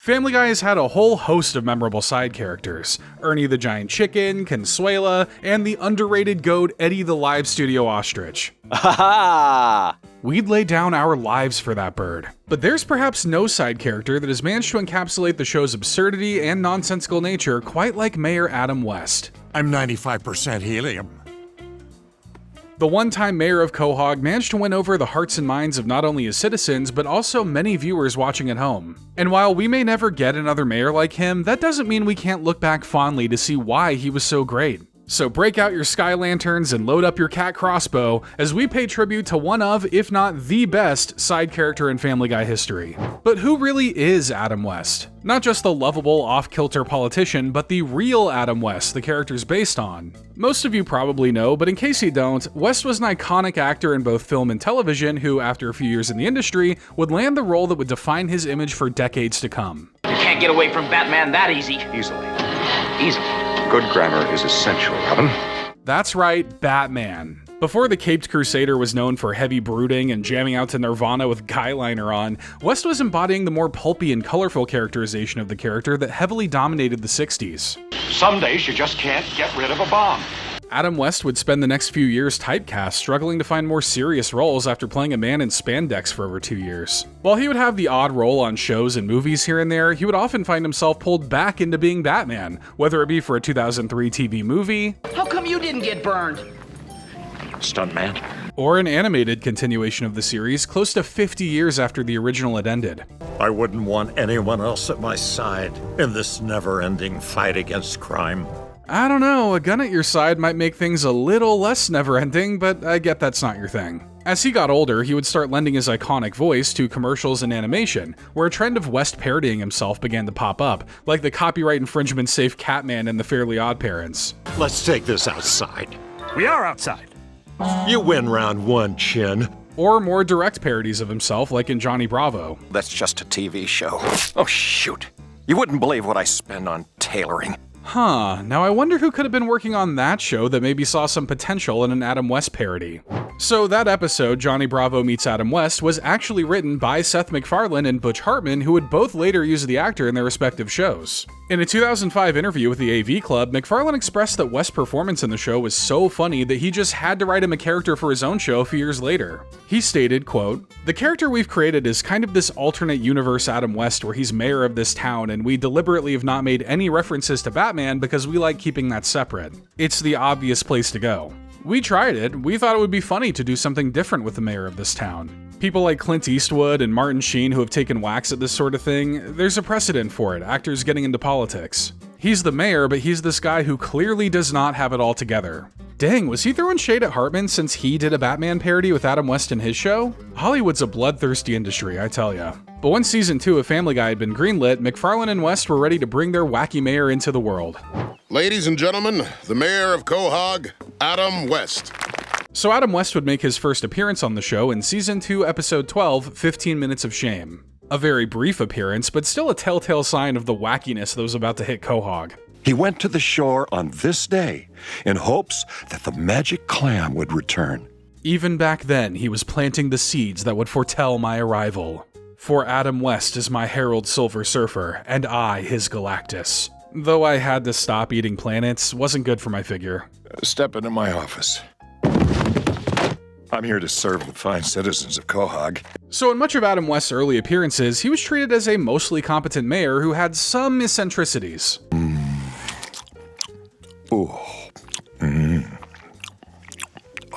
Family Guy has had a whole host of memorable side characters: Ernie the Giant Chicken, Consuela, and the underrated goat Eddie the Live Studio Ostrich. We'd lay down our lives for that bird. But there's perhaps no side character that has managed to encapsulate the show's absurdity and nonsensical nature quite like Mayor Adam West. I'm 95% helium. The one-time mayor of Quahog managed to win over the hearts and minds of not only his citizens, but also many viewers watching at home. And while we may never get another mayor like him, that doesn't mean we can't look back fondly to see why he was so great. So break out your sky lanterns and load up your cat crossbow as we pay tribute to one of, if not the best, side character in Family Guy history. But who really is Adam West? Not just the lovable, off-kilter politician, but the real Adam West the character's based on. Most of you probably know, but in case you don't, West was an iconic actor in both film and television who, after a few years in the industry, would land the role that would define his image for decades to come. You can't get away from Batman that easy. Easily. Easily. Good grammar is essential, Robin. That's right, Batman. Before the Caped Crusader was known for heavy brooding and jamming out to Nirvana with guyliner on, West was embodying the more pulpy and colorful characterization of the character that heavily dominated the 60s. Some days you just can't get rid of a bomb. Adam West would spend the next few years typecast, struggling to find more serious roles after playing a man in spandex for over 2 years. While he would have the odd role on shows and movies here and there, he would often find himself pulled back into being Batman, whether it be for a 2003 TV movie, How come you didn't get burned? Stuntman. or an animated continuation of the series close to 50 years after the original had ended. I wouldn't want anyone else at my side in this never-ending fight against crime. I don't know, a gun at your side might make things a little less never-ending, but I get that's not your thing. As he got older, he would start lending his iconic voice to commercials and animation, where a trend of West parodying himself began to pop up, like the copyright infringement-safe Catman and the Fairly Odd Parents. Let's take this outside. We are outside. You win round one, Chin. Or more direct parodies of himself, like in Johnny Bravo. That's just a TV show. Oh, shoot. You wouldn't believe what I spend on tailoring. Huh, now I wonder who could have been working on that show that maybe saw some potential in an Adam West parody. So that episode, Johnny Bravo Meets Adam West, was actually written by Seth MacFarlane and Butch Hartman, who would both later use the actor in their respective shows. In a 2005 interview with the AV Club, MacFarlane expressed that West's performance in the show was so funny that he just had to write him a character for his own show a few years later. He stated, quote, "The character we've created is kind of this alternate universe Adam West where he's mayor of this town, and we deliberately have not made any references to Batman because we like keeping that separate. It's the obvious place to go. We tried it. We thought it would be funny to do something different with the mayor of this town. People like Clint Eastwood and Martin Sheen who have taken whacks at this sort of thing, there's a precedent for it, actors getting into politics. He's the mayor, but he's this guy who clearly does not have it all together." Dang, was he throwing shade at Hartman since he did a Batman parody with Adam West in his show? Hollywood's a bloodthirsty industry, I tell ya. But once season 2 of Family Guy had been greenlit, MacFarlane and West were ready to bring their wacky mayor into the world. Ladies and gentlemen, the mayor of Quahog, Adam West. So Adam West would make his first appearance on the show in season 2, episode 12, 15 Minutes of Shame. A very brief appearance, but still a telltale sign of the wackiness that was about to hit Quahog. He went to the shore on this day in hopes that the magic clam would return. Even back then, he was planting the seeds that would foretell my arrival. For Adam West is my Herald Silver Surfer, and I his Galactus. Though I had to stop eating planets, wasn't good for my figure. Step into my office. I'm here to serve the fine citizens of Quahog. So in much of Adam West's early appearances, he was treated as a mostly competent mayor who had some eccentricities. Ooh.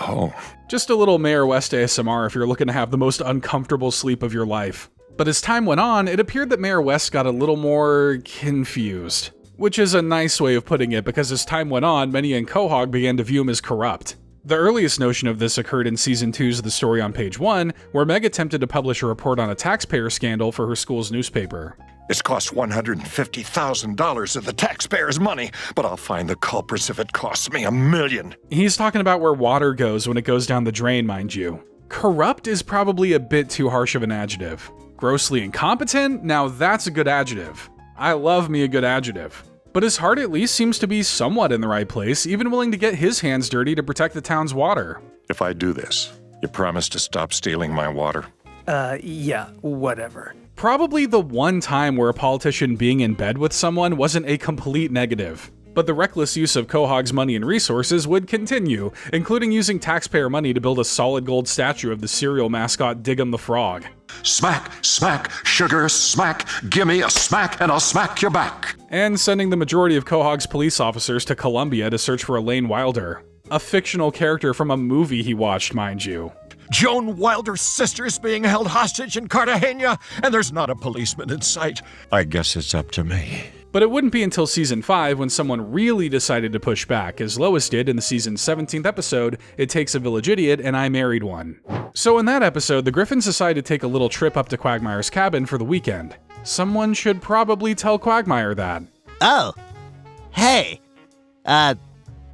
Oh. Just a little Mayor West ASMR if you're looking to have the most uncomfortable sleep of your life. But as time went on, it appeared that Mayor West got a little more confused. Which is a nice way of putting it, because as time went on, many in Quahog began to view him as corrupt. The earliest notion of this occurred in season 2's The Story on Page 1, where Meg attempted to publish a report on a taxpayer scandal for her school's newspaper. It's cost $150,000 of the taxpayers' money, but I'll find the culprits if it costs me $1 million. He's talking about where water goes when it goes down the drain, mind you. Corrupt is probably a bit too harsh of an adjective. Grossly incompetent? Now that's a good adjective. I love me a good adjective. But his heart at least seems to be somewhat in the right place, even willing to get his hands dirty to protect the town's water. If I do this, you promise to stop stealing my water? Yeah, whatever. probably the one time where a politician being in bed with someone wasn't a complete negative. But the reckless use of Quahog's money and resources would continue, including using taxpayer money to build a solid gold statue of the cereal mascot Diggum the Frog. Smack, smack, sugar, smack, gimme a smack and I'll smack you back. And sending the majority of Quahog's police officers to Colombia to search for Elaine Wilder. A fictional character from a movie he watched, mind you. Joan Wilder's sister's being held hostage in Cartagena, and there's not a policeman in sight. I guess it's up to me. But it wouldn't be until season 5 when someone really decided to push back, as Lois did in the season's 17th episode, It Takes a Village Idiot and I Married One. So in that episode, the Griffins decide to take a little trip up to Quagmire's cabin for the weekend. Someone should probably tell Quagmire that. Oh. Hey.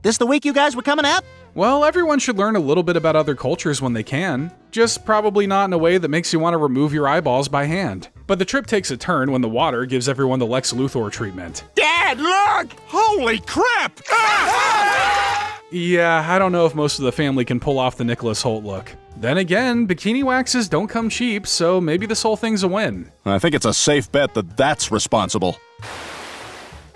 This the week you guys were coming up? Well, everyone should learn a little bit about other cultures when they can. Just probably not in a way that makes you want to remove your eyeballs by hand. But the trip takes a turn when the water gives everyone the Lex Luthor treatment. Dad, look! Holy crap! Yeah, I don't know if most of the family can pull off the Nicholas Hoult look. Then again, bikini waxes don't come cheap, so maybe this whole thing's a win. I think it's a safe bet that that's responsible.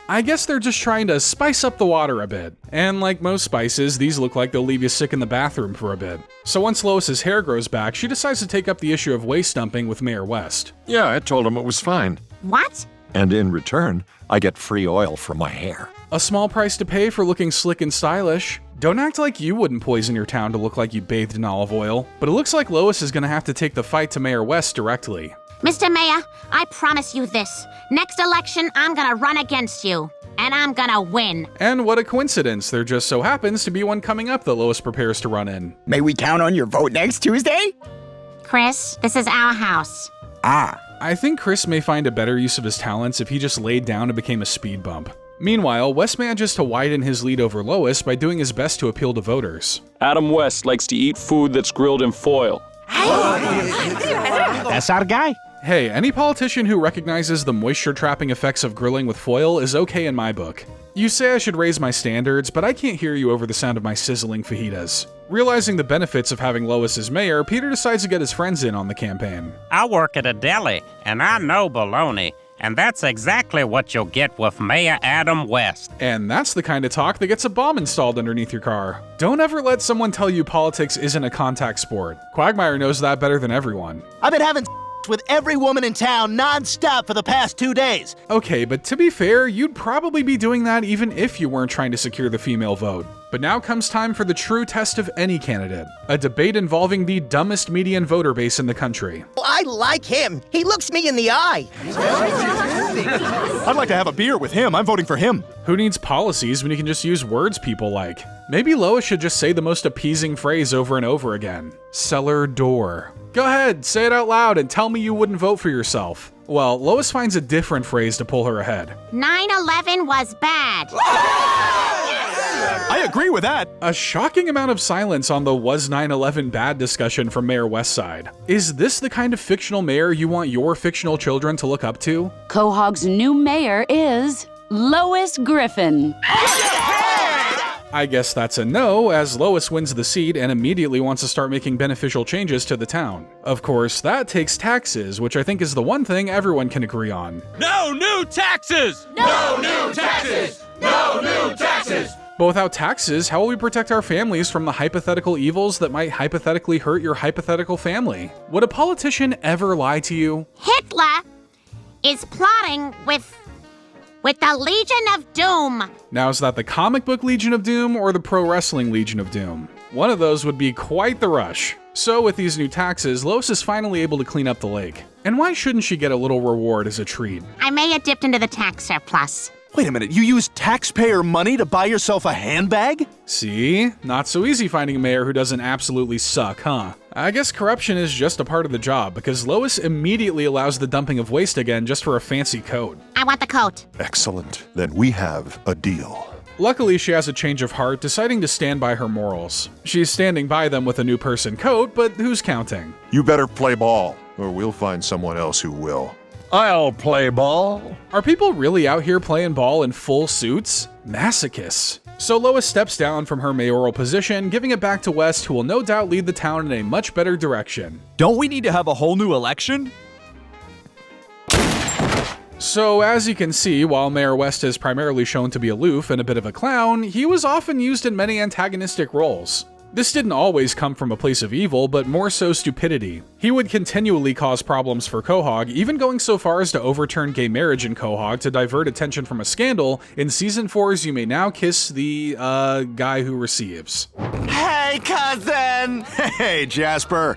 I guess they're just trying to spice up the water a bit. And like most spices, these look like they'll leave you sick in the bathroom for a bit. So once Lois's hair grows back, she decides to take up the issue of waist dumping with Mayor West. Yeah, I told him it was fine. What? And in return, I get free oil for my hair. A small price to pay for looking slick and stylish. Don't act like you wouldn't poison your town to look like you bathed in olive oil. But it looks like Lois is gonna have to take the fight to Mayor West directly. Mr. Mayor, I promise you this. Next election, I'm gonna run against you. And I'm gonna win. And what a coincidence, there just so happens to be one coming up that Lois prepares to run in. May we count on your vote next Tuesday? Chris, this is our house. I think Chris may find a better use of his talents if he just laid down and became a speed bump. Meanwhile, West manages to widen his lead over Lois by doing his best to appeal to voters. Adam West likes to eat food that's grilled in foil. That's our guy. Hey, any politician who recognizes the moisture-trapping effects of grilling with foil is okay in my book. You say I should raise my standards, but I can't hear you over the sound of my sizzling fajitas. Realizing the benefits of having Lois as mayor, Peter decides to get his friends in on the campaign. I work at a deli, and I know bologna, and that's exactly what you'll get with Mayor Adam West. And that's the kind of talk that gets a bomb installed underneath your car. Don't ever let someone tell you politics isn't a contact sport. Quagmire knows that better than everyone. I've been having with every woman in town non-stop for the past 2 days. Okay, but to be fair, you'd probably be doing that even if you weren't trying to secure the female vote. But now comes time for the true test of any candidate. A debate involving the dumbest median voter base in the country. I like him. He looks me in the eye. I'd like to have a beer with him. I'm voting for him. Who needs policies when you can just use words people like? Maybe Lois should just say the most appeasing phrase over and over again. Cellar door. Go ahead, say it out loud and tell me you wouldn't vote for yourself. Well, Lois finds a different phrase to pull her ahead. 9/11 was bad. I agree with that. A shocking amount of silence on the was 9/11 bad discussion from Mayor Westside. Is this the kind of fictional mayor you want your fictional children to look up to? Quahog's new mayor is Lois Griffin. I guess that's a no, as Lois wins the seat and immediately wants to start making beneficial changes to the town. Of course, that takes taxes, which I think is the one thing everyone can agree on. No new taxes! No new taxes! No new taxes! But without taxes, how will we protect our families from the hypothetical evils that might hypothetically hurt your hypothetical family? Would a politician ever lie to you? Hitler is plotting with the Legion of Doom. Now, is that the comic book Legion of Doom or the pro wrestling Legion of Doom? One of those would be quite the rush. So with these new taxes, Lois is finally able to clean up the lake. And why shouldn't she get a little reward as a treat? I may have dipped into the tax surplus. Wait a minute, you used taxpayer money to buy yourself a handbag? See? Not so easy finding a mayor who doesn't absolutely suck, huh? I guess corruption is just a part of the job, because Lois immediately allows the dumping of waste again just for a fancy coat. I want the coat. Excellent. Then we have a deal. Luckily, she has a change of heart, deciding to stand by her morals. She's standing by them with a new person coat, but who's counting? You better play ball, or we'll find someone else who will. I'll play ball. Are people really out here playing ball in full suits? Masochists. So Lois steps down from her mayoral position, giving it back to West, who will no doubt lead the town in a much better direction. Don't we need to have a whole new election? So as you can see, while Mayor West is primarily shown to be aloof and a bit of a clown, he was often used in many antagonistic roles. This didn't always come from a place of evil, but more so stupidity. He would continually cause problems for Quahog, even going so far as to overturn gay marriage in Quahog to divert attention from a scandal in Season 4's You May Now Kiss the, Guy Who Receives. Hey, cousin! Hey, Jasper.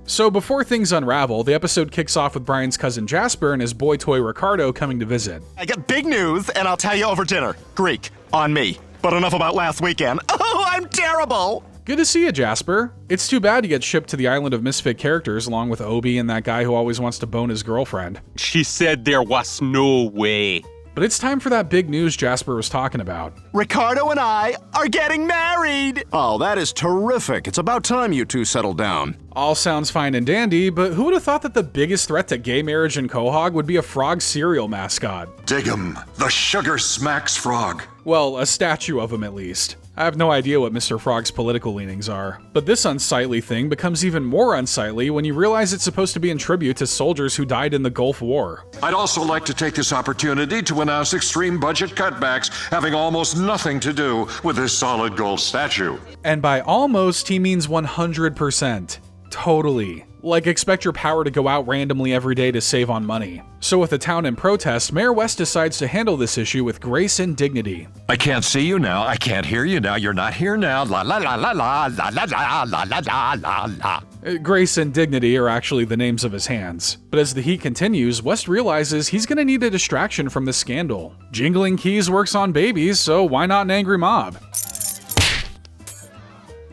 So before things unravel, the episode kicks off with Brian's cousin Jasper and his boy toy Ricardo coming to visit. I got big news, and I'll tell you over dinner. Greek, on me. But enough about last weekend. Oh, I'm terrible! Good to see you, Jasper. It's too bad you get shipped to the island of misfit characters along with Obi and that guy who always wants to bone his girlfriend. She said there was no way. But it's time for that big news Jasper was talking about. Ricardo and I are getting married! Oh, that is terrific. It's about time you two settled down. All sounds fine and dandy, but who would have thought that the biggest threat to gay marriage in Quahog would be a frog cereal mascot? Dig him, the sugar smacks frog. Well, a statue of him at least. I have no idea what Mr. Frog's political leanings are. But this unsightly thing becomes even more unsightly when you realize it's supposed to be in tribute to soldiers who died in the Gulf War. I'd also like to take this opportunity to announce extreme budget cutbacks having almost nothing to do with this solid gold statue. And by almost, he means 100%. Totally. Like, expect your power to go out randomly every day to save on money. So with the town in protest, Mayor West decides to handle this issue with grace and dignity. I can't see you now, I can't hear you now, you're not here now, la la la la la la la la la la la la. Grace and dignity are actually the names of his hands. But as the heat continues, West realizes he's gonna need a distraction from this scandal. Jingling keys works on babies, so why not an angry mob?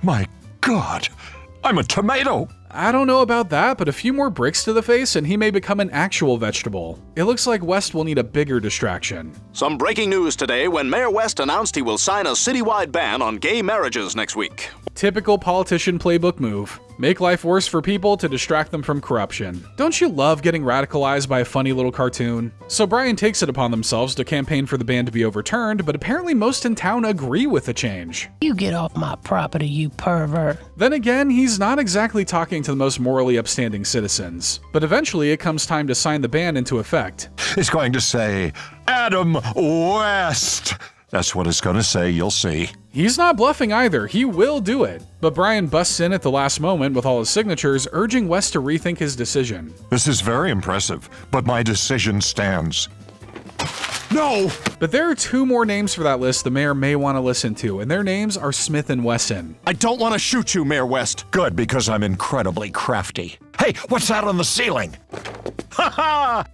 My God, I'm a tomato! I don't know about that, but a few more bricks to the face and he may become an actual vegetable. It looks like West will need a bigger distraction. Some breaking news today when Mayor West announced he will sign a citywide ban on gay marriages next week. Typical politician playbook move. Make life worse for people to distract them from corruption. Don't you love getting radicalized by a funny little cartoon? So Brian takes it upon themselves to campaign for the ban to be overturned, but apparently most in town agree with the change. You get off my property, you pervert. Then again, he's not exactly talking to the most morally upstanding citizens. But eventually it comes time to sign the ban into effect. It's going to say, Adam West. That's what it's going to say, you'll see. He's not bluffing either, he will do it. But Brian busts in at the last moment with all his signatures, urging West to rethink his decision. This is very impressive, but my decision stands. No! But there are two more names for that list the mayor may want to listen to, and their names are Smith and Wesson. I don't want to shoot you, Mayor West. Good, because I'm incredibly crafty. Hey, what's that on the ceiling?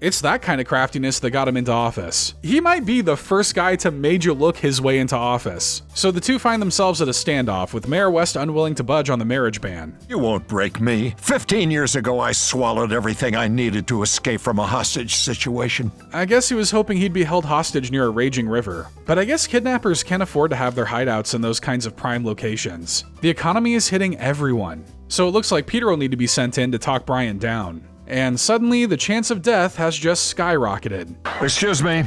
It's that kind of craftiness that got him into office. He might be the first guy to major look his way into office. So the two find themselves at a standoff, with Mayor West unwilling to budge on the marriage ban. You won't break me. 15 years ago, I swallowed everything I needed to escape from a hostage situation. I guess he was hoping he'd be held hostage near a raging river. But I guess kidnappers can't afford to have their hideouts in those kinds of prime locations. The economy is hitting everyone. So it looks like Peter will need to be sent in to talk Brian down. And suddenly, the chance of death has just skyrocketed. Excuse me.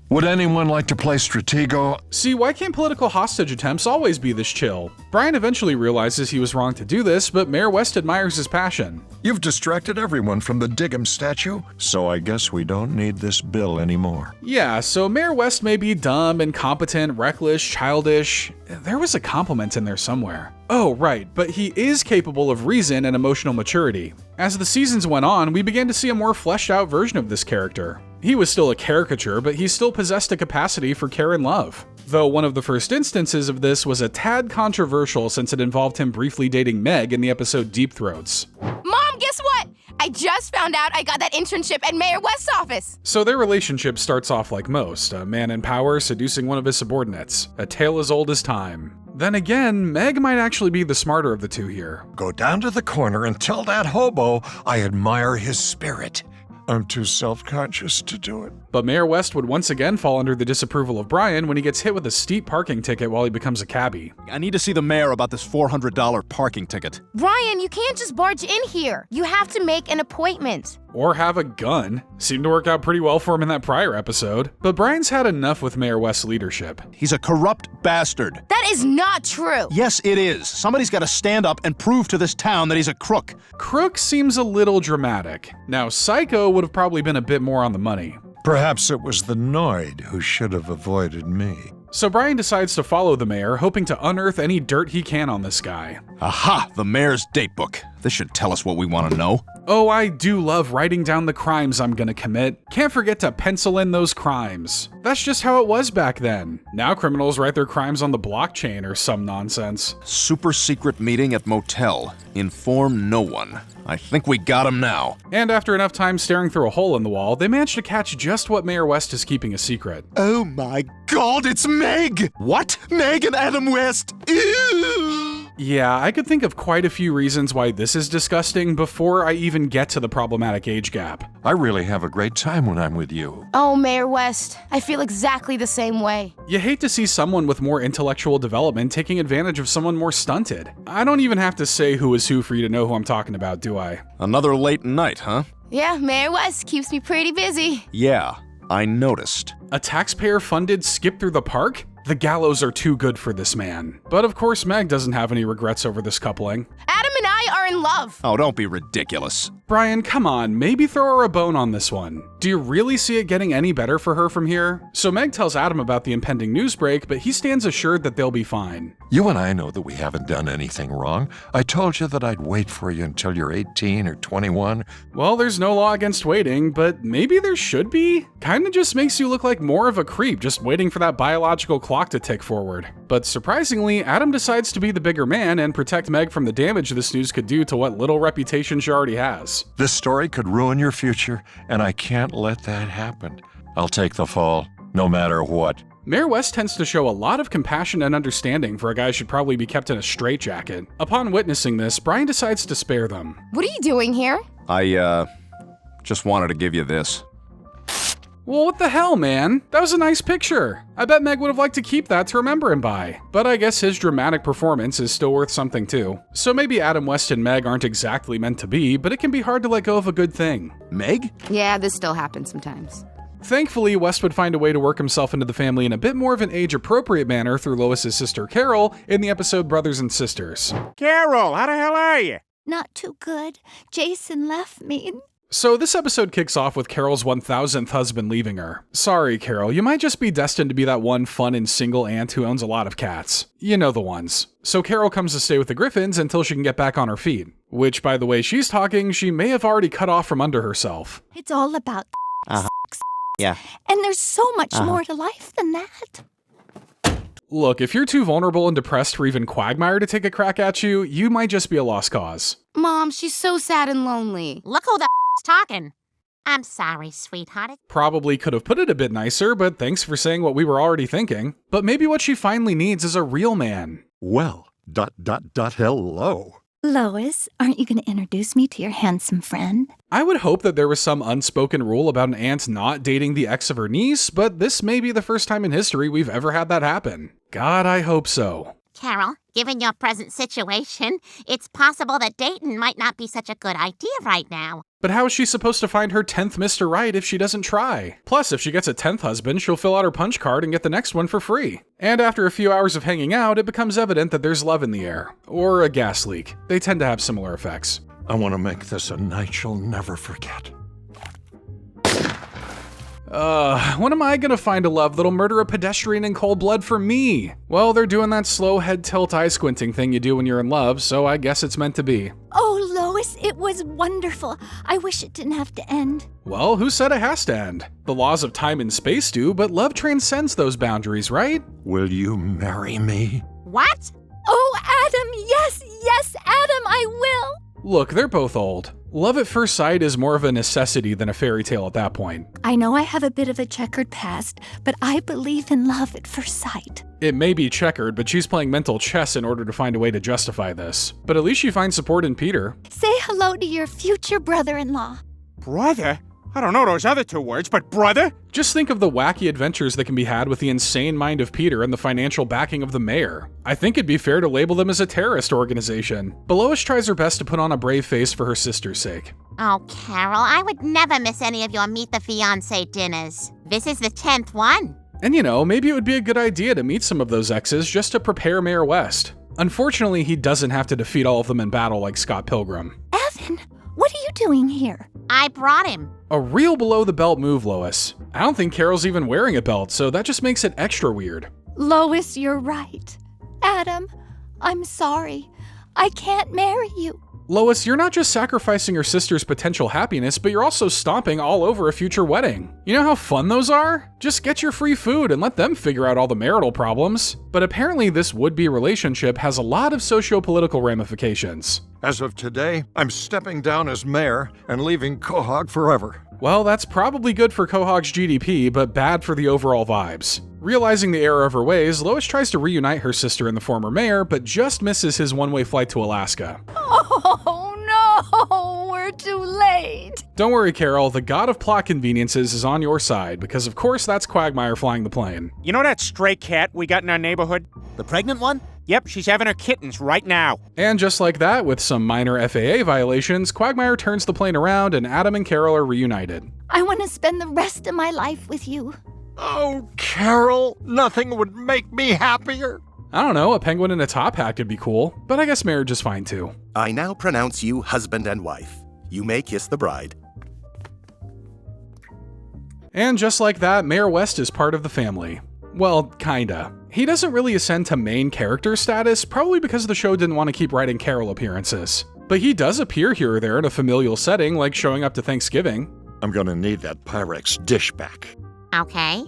Would anyone like to play Stratego? See, why can't political hostage attempts always be this chill? Brian eventually realizes he was wrong to do this, but Mayor West admires his passion. You've distracted everyone from the Diggum statue, so I guess we don't need this bill anymore. Yeah, so Mayor West may be dumb, incompetent, reckless, childish. There was a compliment in there somewhere. Oh, right, but he is capable of reason and emotional maturity. As the seasons went on, we began to see a more fleshed out version of this character. He was still a caricature, but he still possessed a capacity for care and love. Though one of the first instances of this was a tad controversial since it involved him briefly dating Meg in the episode Deep Throats. Mom, guess what? I just found out I got that internship at Mayor West's office. So their relationship starts off like most, a man in power seducing one of his subordinates, a tale as old as time. Then again, Meg might actually be the smarter of the two here. Go down to the corner and tell that hobo I admire his spirit. I'm too self-conscious to do it. But Mayor West would once again fall under the disapproval of Brian when he gets hit with a steep parking ticket while he becomes a cabbie. I need to see the mayor about this $400 parking ticket. Brian, you can't just barge in here. You have to make an appointment. or have a gun. Seemed to work out pretty well for him in that prior episode. But Brian's had enough with Mayor West's leadership. He's a corrupt bastard. That is not true. Yes, it is. Somebody's got to stand up and prove to this town that he's a crook. Crook seems a little dramatic. Now, psycho would have probably been a bit more on the money. Perhaps it was the Noid who should have avoided me. So Brian decides to follow the mayor, hoping to unearth any dirt he can on this guy. Aha! The mayor's datebook. This should tell us what we want to know. Oh, I do love writing down the crimes I'm gonna commit. Can't forget to pencil in those crimes. That's just how it was back then. Now criminals write their crimes on the blockchain or some nonsense. Super secret meeting at motel. Inform no one. I think we got him now. And after enough time staring through a hole in the wall, they manage to catch just what Mayor West is keeping a secret. Oh my god, it's Meg! What? Meg and Adam West? Ew! Yeah, I could think of quite a few reasons why this is disgusting before I even get to the problematic age gap. I really have a great time when I'm with you. Oh, Mayor West, I feel exactly the same way. You hate to see someone with more intellectual development taking advantage of someone more stunted. I don't even have to say who is who for you to know who I'm talking about, do I? Another late night, huh? Yeah, Mayor West keeps me pretty busy. Yeah, I noticed. A taxpayer-funded skip through the park? The gallows are too good for this man. But of course, Meg doesn't have any regrets over this coupling. Adam and I are in love. Oh, don't be ridiculous. Brian, come on, maybe throw her a bone on this one. Do you really see it getting any better for her from here? So Meg tells Adam about the impending news break, but he stands assured that they'll be fine. You and I know that we haven't done anything wrong. I told you that I'd wait for you until you're 18 or 21. Well, there's no law against waiting, but maybe there should be? Kinda just makes you look like more of a creep just waiting for that biological clock to tick forward. But surprisingly, Adam decides to be the bigger man and protect Meg from the damage this news could do to what little reputation she already has. This story could ruin your future, and I can't let that happen. I'll take the fall, no matter what. Mayor West tends to show a lot of compassion and understanding for a guy who should probably be kept in a straitjacket. Upon witnessing this, Brian decides to spare them. What are you doing here? I, just wanted to give you this. Well, what the hell, man? That was a nice picture. I bet Meg would have liked to keep that to remember him by. But I guess his dramatic performance is still worth something too. So maybe Adam West and Meg aren't exactly meant to be, but it can be hard to let go of a good thing. Meg? Yeah, this still happens sometimes. Thankfully, West would find a way to work himself into the family in a bit more of an age-appropriate manner through Lois's sister Carol in the episode Brothers and Sisters. Carol, how the hell are you? Not too good. Jason left me. So this episode kicks off with Carol's 1000th husband leaving her. Sorry, Carol, you might just be destined to be that one fun and single aunt who owns a lot of cats. You know the ones. So Carol comes to stay with the Griffins until she can get back on her feet. Which, by the way she's talking, she may have already cut off from under herself. It's all about Yeah. And there's so much more to life than that. Look, if you're too vulnerable and depressed for even Quagmire to take a crack at you, you might just be a lost cause. Mom, she's so sad and lonely. Look who the talking. I'm sorry, sweetheart. Probably could have put it a bit nicer, but thanks for saying what we were already thinking. But maybe what she finally needs is a real man. Well, hello. Lois, aren't you going to introduce me to your handsome friend? I would hope that there was some unspoken rule about an aunt not dating the ex of her niece, but this may be the first time in history we've ever had that happen. God, I hope so. Carol, given your present situation, it's possible that dating might not be such a good idea right now. But how is she supposed to find her 10th Mr. Right if she doesn't try? Plus, if she gets a 10th husband, she'll fill out her punch card and get the next one for free. And after a few hours of hanging out, it becomes evident that there's love in the air. Or a gas leak. They tend to have similar effects. I want to make this a night she'll never forget. When am I gonna find a love that'll murder a pedestrian in cold blood for me? Well, they're doing that slow head tilt eye squinting thing you do when you're in love, so I guess it's meant to be. Oh, Lois, it was wonderful. I wish it didn't have to end. Well, who said it has to end? The laws of time and space do, but love transcends those boundaries, right? Will you marry me? What? Oh, Adam, yes, Adam, I will. Look, they're both old. Love at first sight is more of a necessity than a fairy tale at that point. I know I have a bit of a checkered past, but I believe in love at first sight. It may be checkered, but she's playing mental chess in order to find a way to justify this. But at least she finds support in Peter. Say hello to your future brother-in-law. Brother? I don't know those other two words, but brother? Just think of the wacky adventures that can be had with the insane mind of Peter and the financial backing of the mayor. I think it'd be fair to label them as a terrorist organization. But Lois tries her best to put on a brave face for her sister's sake. Oh, Carol, I would never miss any of your Meet the Fiancé dinners. This is the 10th one. And maybe it would be a good idea to meet some of those exes just to prepare Mayor West. Unfortunately, he doesn't have to defeat all of them in battle like Scott Pilgrim. Evan, what are you doing here? I brought him. A real below-the-belt move, Lois. I don't think Carol's even wearing a belt, so that just makes it extra weird. Lois, you're right. Adam, I'm sorry. I can't marry you. Lois, you're not just sacrificing your sister's potential happiness, but you're also stomping all over a future wedding. You know how fun those are? Just get your free food and let them figure out all the marital problems. But apparently this would-be relationship has a lot of socio-political ramifications. As of today, I'm stepping down as mayor and leaving Quahog forever. Well, that's probably good for Quahog's GDP, but bad for the overall vibes. Realizing the error of her ways, Lois tries to reunite her sister and the former mayor, but just misses his one-way flight to Alaska. Oh no, we're too late. Don't worry, Carol, the god of plot conveniences is on your side, because of course that's Quagmire flying the plane. You know that stray cat we got in our neighborhood? The pregnant one? Yep, she's having her kittens right now. And just like that, with some minor FAA violations, Quagmire turns the plane around and Adam and Carol are reunited. I want to spend the rest of my life with you. Oh, Carol, nothing would make me happier. I don't know, a penguin in a top hat could be cool, but I guess marriage is fine too. I now pronounce you husband and wife. You may kiss the bride. And just like that, Mayor West is part of the family. Well, kinda. He doesn't really ascend to main character status, probably because the show didn't want to keep writing Carol appearances. But he does appear here or there in a familial setting, like showing up to Thanksgiving. I'm gonna need that Pyrex dish back. Okay.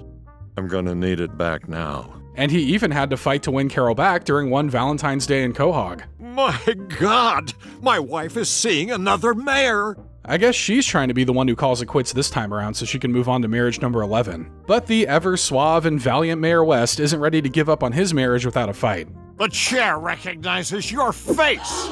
I'm gonna need it back now. And he even had to fight to win Carol back during one Valentine's Day in Quahog. My God! My wife is seeing another mayor! I guess she's trying to be the one who calls it quits this time around so she can move on to marriage number 11. But the ever suave and valiant Mayor West isn't ready to give up on his marriage without a fight. The chair recognizes your face!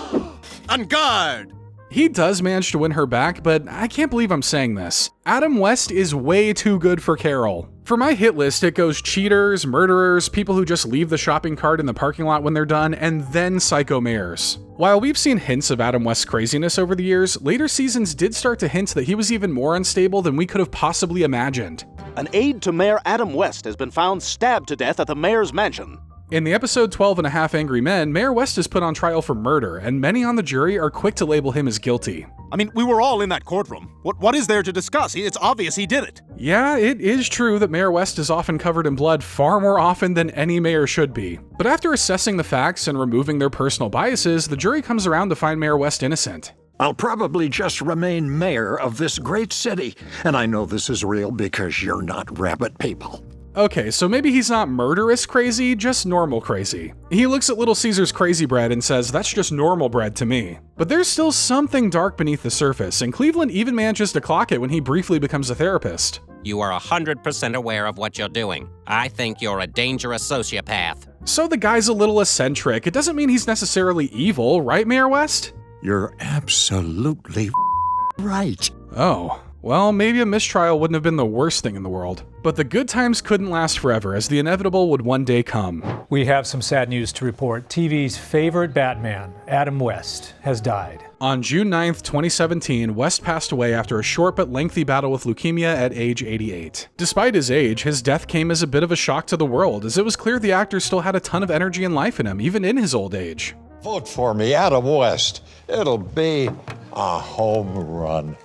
On guard! He does manage to win her back, but I can't believe I'm saying this. Adam West is way too good for Carol. For my hit list, it goes cheaters, murderers, people who just leave the shopping cart in the parking lot when they're done, and then psycho mayors. While we've seen hints of Adam West's craziness over the years, later seasons did start to hint that he was even more unstable than we could have possibly imagined. An aide to Mayor Adam West has been found stabbed to death at the mayor's mansion. In the episode 12 and a Half Angry Men, Mayor West is put on trial for murder, and many on the jury are quick to label him as guilty. I mean, we were all in that courtroom. What is there to discuss? It's obvious he did it. Yeah, it is true that Mayor West is often covered in blood far more often than any mayor should be. But after assessing the facts and removing their personal biases, the jury comes around to find Mayor West innocent. I'll probably just remain mayor of this great city, and I know this is real because you're not rabbit people. Okay, so maybe he's not murderous crazy, just normal crazy. He looks at Little Caesar's crazy bread and says, that's just normal bread to me. But there's still something dark beneath the surface, and Cleveland even manages to clock it when he briefly becomes a therapist. You are 100% aware of what you're doing. I think you're a dangerous sociopath. So the guy's a little eccentric. It doesn't mean he's necessarily evil, right, Mayor West? You're absolutely right. Oh. Well, maybe a mistrial wouldn't have been the worst thing in the world. But the good times couldn't last forever, as the inevitable would one day come. We have some sad news to report. TV's favorite Batman, Adam West, has died. On June 9th, 2017, West passed away after a short but lengthy battle with leukemia at age 88. Despite his age, his death came as a bit of a shock to the world, as it was clear the actor still had a ton of energy and life in him, even in his old age. Vote for me, Adam West. It'll be a home run.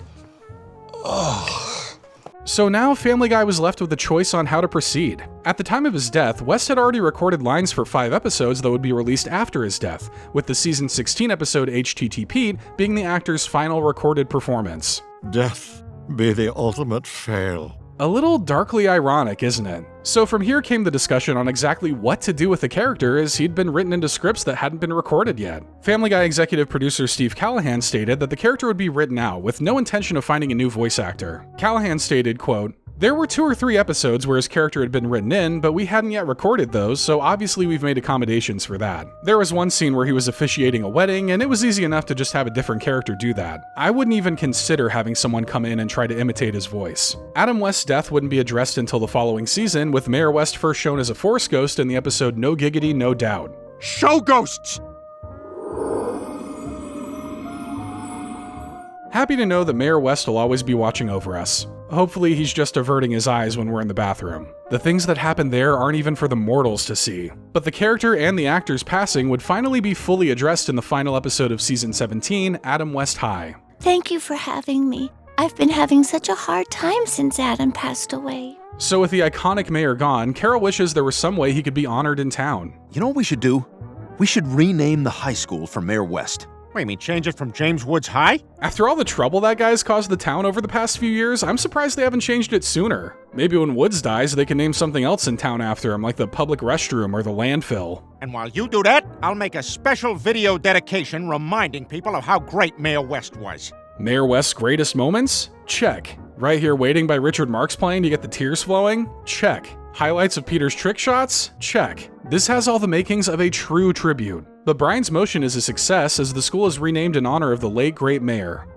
So now Family Guy was left with a choice on how to proceed. At the time of his death, West had already recorded lines for 5 episodes that would be released after his death, with the season 16 episode HTT Pete being the actor's final recorded performance. Death be the ultimate fail. A little darkly ironic, isn't it? So from here came the discussion on exactly what to do with the character, as he'd been written into scripts that hadn't been recorded yet. Family Guy executive producer Steve Callahan stated that the character would be written out, with no intention of finding a new voice actor. Callahan stated, quote, "There were 2 or 3 episodes where his character had been written in, but we hadn't yet recorded those, so obviously we've made accommodations for that. There was one scene where he was officiating a wedding, and it was easy enough to just have a different character do that. I wouldn't even consider having someone come in and try to imitate his voice." Adam West's death wouldn't be addressed until the following season, with Mayor West first shown as a Force ghost in the episode No Giggity, No Doubt. Show ghosts! Happy to know that Mayor West will always be watching over us. Hopefully he's just averting his eyes when we're in the bathroom. The things that happen there aren't even for the mortals to see. But the character and the actor's passing would finally be fully addressed in the final episode of Season 17, Adam West High. Thank you for having me. I've been having such a hard time since Adam passed away. So with the iconic mayor gone, Carol wishes there was some way he could be honored in town. You know what we should do? We should rename the high school for Mayor West. What, you mean change it from James Woods High? After all the trouble that guy's caused the town over the past few years, I'm surprised they haven't changed it sooner. Maybe when Woods dies, they can name something else in town after him, like the public restroom or the landfill. And while you do that, I'll make a special video dedication reminding people of how great Mayor West was. Mayor West's greatest moments? Check. Right Here Waiting by Richard Marx playing to get the tears flowing? Check. Highlights of Peter's trick shots? Check. This has all the makings of a true tribute. But Brian's motion is a success as the school is renamed in honor of the late great mayor.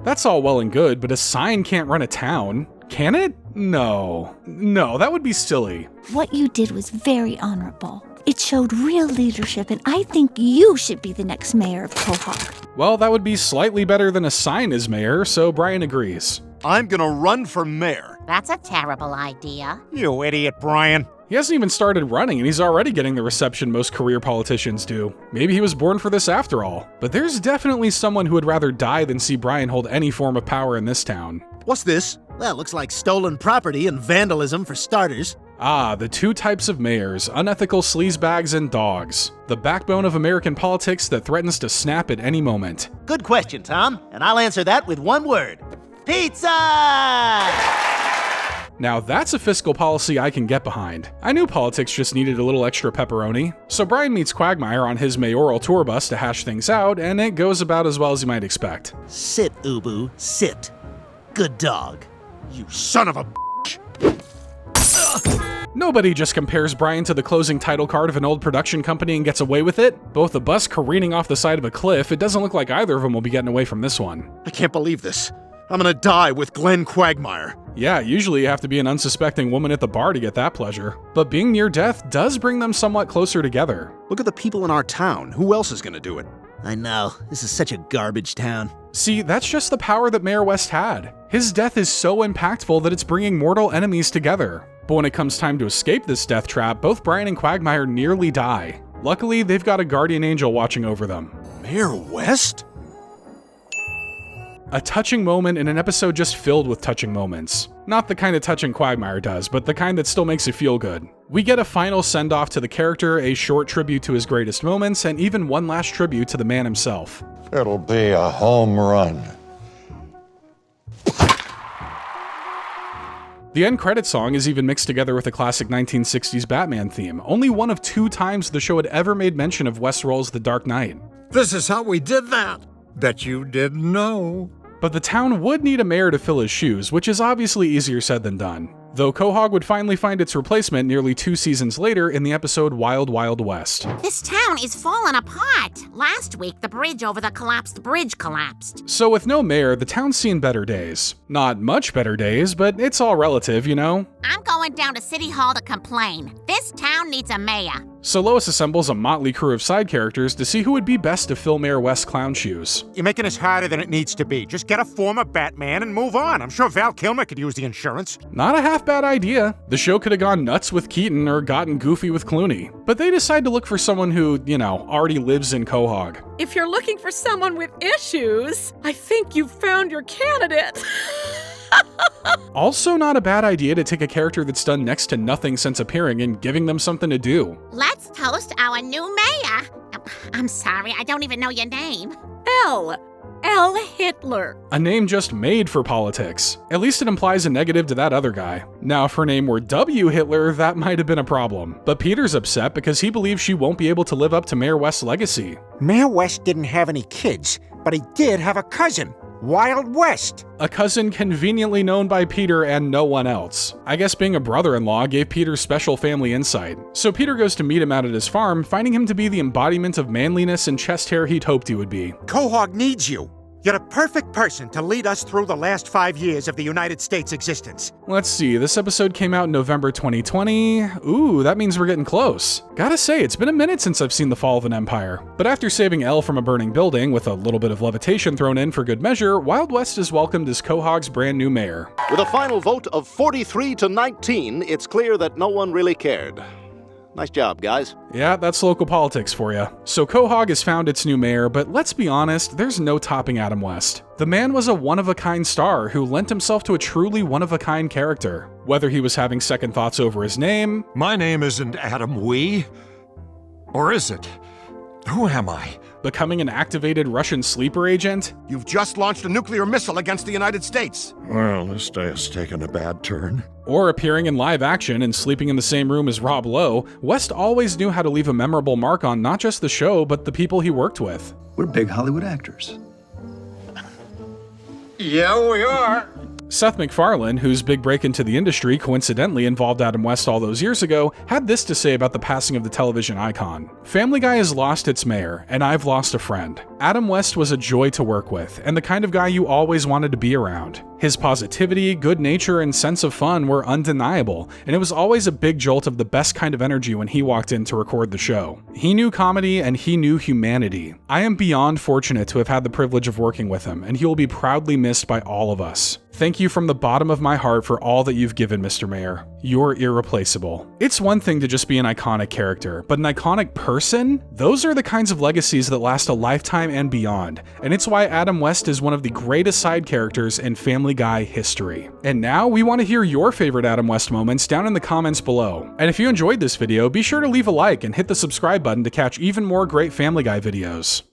That's all well and good, but a sign can't run a town. Can it? No, that would be silly. What you did was very honorable. It showed real leadership, and I think you should be the next mayor of Quahog. Well, that would be slightly better than a sign as mayor, so Brian agrees. I'm gonna run for mayor. That's a terrible idea. You idiot, Brian. He hasn't even started running, and he's already getting the reception most career politicians do. Maybe he was born for this after all. But there's definitely someone who would rather die than see Brian hold any form of power in this town. What's this? Well, looks like stolen property and vandalism for starters. Ah, the two types of mayors, unethical sleazebags and dogs. The backbone of American politics that threatens to snap at any moment. Good question, Tom, and I'll answer that with one word. Pizza! Now that's a fiscal policy I can get behind. I knew politics just needed a little extra pepperoni. So Brian meets Quagmire on his mayoral tour bus to hash things out, and it goes about as well as you might expect. Sit, Ubu, sit. Good dog. You son of a Nobody just compares Brian to the closing title card of an old production company and gets away with it. Both a bus careening off the side of a cliff, it doesn't look like either of them will be getting away from this one. I can't believe this. I'm gonna die with Glenn Quagmire. Yeah, usually you have to be an unsuspecting woman at the bar to get that pleasure. But being near death does bring them somewhat closer together. Look at the people in our town. Who else is gonna do it? I know. This is such a garbage town. See, that's just the power that Mayor West had. His death is so impactful that it's bringing mortal enemies together. But when it comes time to escape this death trap, both Brian and Quagmire nearly die. Luckily, they've got a guardian angel watching over them. Mayor West? A touching moment in an episode just filled with touching moments. Not the kind of touching Quagmire does, but the kind that still makes you feel good. We get a final send-off to the character, a short tribute to his greatest moments, and even one last tribute to the man himself. It'll be a home run. The end credit song is even mixed together with a classic 1960s Batman theme, only one of 2 times the show had ever made mention of Westworld's The Dark Knight. This is how we did that. Bet you didn't know. But the town would need a mayor to fill his shoes, which is obviously easier said than done. Though Quahog would finally find its replacement nearly 2 seasons later in the episode Wild Wild West. This town is falling apart. Last week, the bridge over the collapsed bridge collapsed. So with no mayor, the town's seen better days. Not much better days, but it's all relative, you know? I'm going down to City Hall to complain. This town needs a mayor. So Lois assembles a motley crew of side characters to see who would be best to fill Mayor West's clown shoes. You're making this harder than it needs to be. Just get a former Batman and move on. I'm sure Val Kilmer could use the insurance. Not a half bad idea. The show could have gone nuts with Keaton or gotten goofy with Clooney. But they decide to look for someone who, already lives in Quahog. If you're looking for someone with issues, I think you've found your candidate. Also not a bad idea to take a character that's done next to nothing since appearing and giving them something to do. Let's toast our new mayor. I'm sorry, I don't even know your name. L. Hitler. A name just made for politics. At least it implies a negative to that other guy. Now, if her name were W. Hitler, that might have been a problem. But Peter's upset because he believes she won't be able to live up to Mayor West's legacy. Mayor West didn't have any kids, but he did have a cousin. Wild West. A cousin conveniently known by Peter and no one else. I guess being a brother-in-law gave Peter special family insight. So Peter goes to meet him out at his farm, finding him to be the embodiment of manliness and chest hair he'd hoped he would be. Quahog needs you. You're a perfect person to lead us through the last 5 years of the United States' existence. Let's see, this episode came out in November 2020. Ooh, that means we're getting close. Gotta say, it's been a minute since I've seen The Fall of an Empire. But after saving Elle from a burning building, with a little bit of levitation thrown in for good measure, Wild West is welcomed as Quahog's brand new mayor. With a final vote of 43 to 19, it's clear that no one really cared. Nice job, guys. Yeah, that's local politics for you. So Quahog has found its new mayor, but let's be honest, there's no topping Adam West. The man was a one-of-a-kind star who lent himself to a truly one-of-a-kind character. Whether he was having second thoughts over his name... My name isn't Adam Wee. Or is it? Who am I? Becoming an activated Russian sleeper agent? You've just launched a nuclear missile against the United States. Well, this day has taken a bad turn. Or appearing in live action and sleeping in the same room as Rob Lowe, West always knew how to leave a memorable mark on not just the show, but the people he worked with. We're big Hollywood actors. Yeah, we are. Seth MacFarlane, whose big break into the industry coincidentally involved Adam West all those years ago, had this to say about the passing of the television icon. Family Guy has lost its mayor, and I've lost a friend. Adam West was a joy to work with, and the kind of guy you always wanted to be around. His positivity, good nature, and sense of fun were undeniable, and it was always a big jolt of the best kind of energy when he walked in to record the show. He knew comedy, and he knew humanity. I am beyond fortunate to have had the privilege of working with him, and he will be proudly missed by all of us. Thank you from the bottom of my heart for all that you've given, Mr. Mayor. You're irreplaceable. It's one thing to just be an iconic character, but an iconic person? Those are the kinds of legacies that last a lifetime and beyond, and it's why Adam West is one of the greatest side characters in Family Guy history. And now we want to hear your favorite Adam West moments down in the comments below. And if you enjoyed this video, be sure to leave a like and hit the subscribe button to catch even more great Family Guy videos.